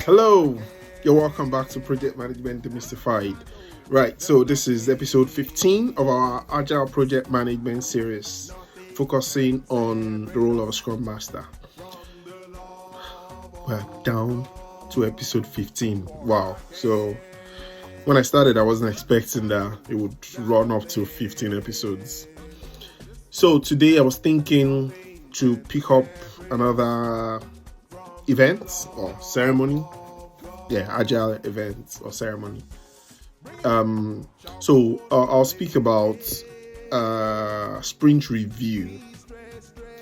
Hello, you're welcome back to Project Management Demystified. Right, so this is episode 15 of our Agile Project Management series, focusing on the role of a Scrum Master. We're down to episode 15. Wow. So when I started, I wasn't expecting that it would run up to 15 episodes. So today I was thinking to pick up another event or ceremony. Agile event or ceremony. So I'll speak about sprint review.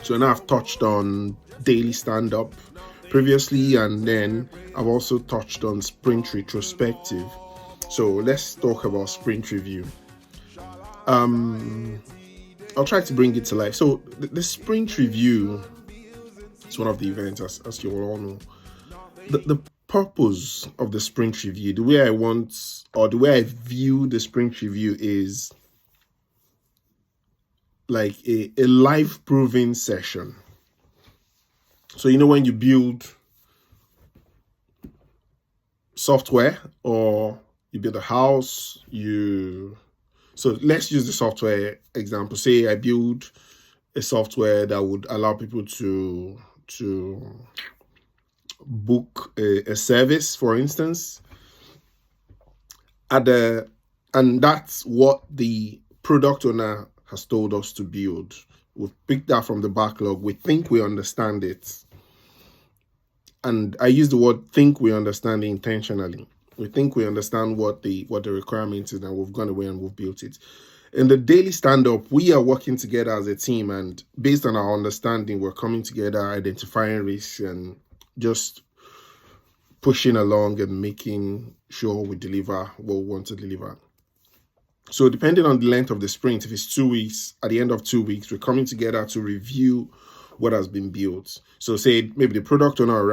So now I've touched on daily stand-up previously, and then I've also touched on sprint retrospective. So let's talk about sprint review. I'll try to bring it to life. So the sprint review is one of the events, as you all know. The purpose of the sprint review, the way I view the sprint review is like a life proving session. So when you build software or you build a house, so let's use the software example. Say I build a software that would allow people to book a service, for instance, and that's what the product owner has told us to build. We've picked that from the backlog. We think we understand it. And I use the word think we understand intentionally. We think we understand what the requirement is, and we've gone away and we've built it. In the daily stand-up, we are working together as a team, and based on our understanding, we're coming together, identifying risks, and just pushing along and making sure we deliver what we want to deliver. So depending on the length of the sprint, if it's 2 weeks, at the end of 2 weeks, we're coming together to review what has been built. So say maybe the product owner or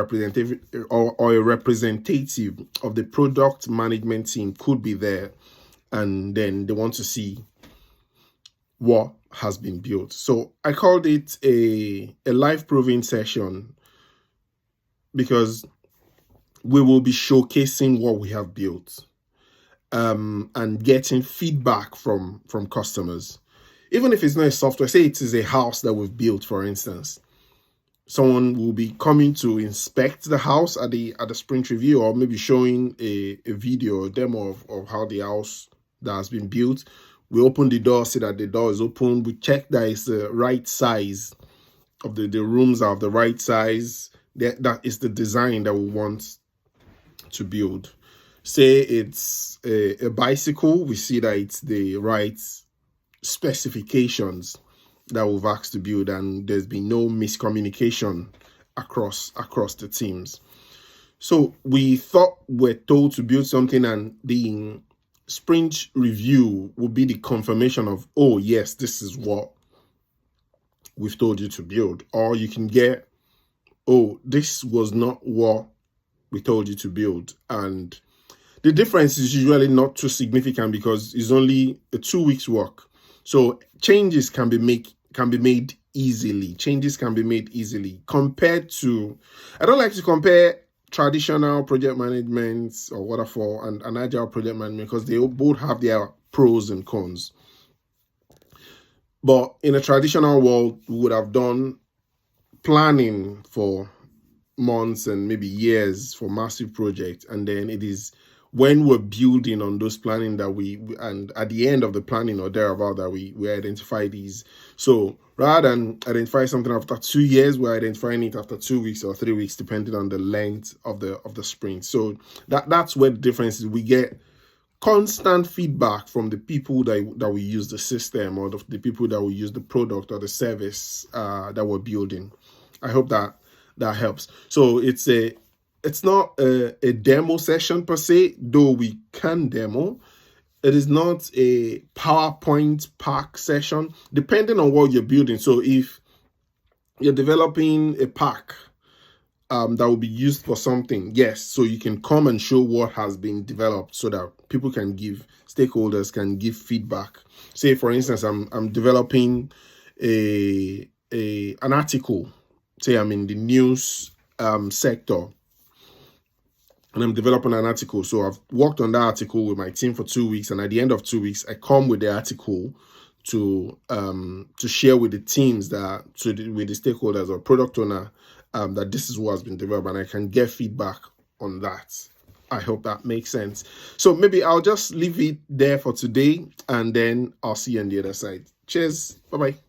representative of the product management team could be there, and then they want to see what has been built. So I called it a life proving session because we will be showcasing what we have built and getting feedback from customers. Even if it's not a software, say it is a house that we've built, for instance, someone will be coming to inspect the house at the sprint review, or maybe showing a video or demo of how the house that has been built. We open the door, see that the door is open. We check that it's the right size of the rooms are of the right size. That is the design that we want to build. Say it's a bicycle, we see that it's the right specifications that we've asked to build, and there's been no miscommunication across the teams. So we thought we're told to build something, and the sprint review will be the confirmation of, oh yes, this is what we've told you to build. Or you can get, oh, this was not what we told you to build. And the difference is usually not too significant because it's only a 2 weeks work. So changes can be made easily. Changes can be made easily compared to, I don't like to compare traditional project management or waterfall and agile project management because they both have their pros and cons. But in a traditional world, we would have done planning for months and maybe years for massive projects, and then it is when we're building on those planning that and at the end of the planning or thereabout that we identify these. So rather than identify something after 2 years, we're identifying it after 2 weeks or 3 weeks, depending on the length of the sprint. So that's where the difference is. We get constant feedback from the people that we use the system, or the people that we use the product or the service that we're building. I hope that helps. So it's not a demo session per se, though we can demo. It is not a PowerPoint pack session, depending on what you're building. So if you're developing a pack that will be used for something, yes, so you can come and show what has been developed so that stakeholders can give feedback. Say, for instance, I'm developing an article. Say I'm in the news sector, and I'm developing an article. So I've worked on that article with my team for 2 weeks, and at the end of 2 weeks, I come with the article to share with the teams with the stakeholders or product owner that this is what has been developed, and I can get feedback on that. I hope that makes sense. So maybe I'll just leave it there for today, and then I'll see you on the other side. Cheers. Bye-bye.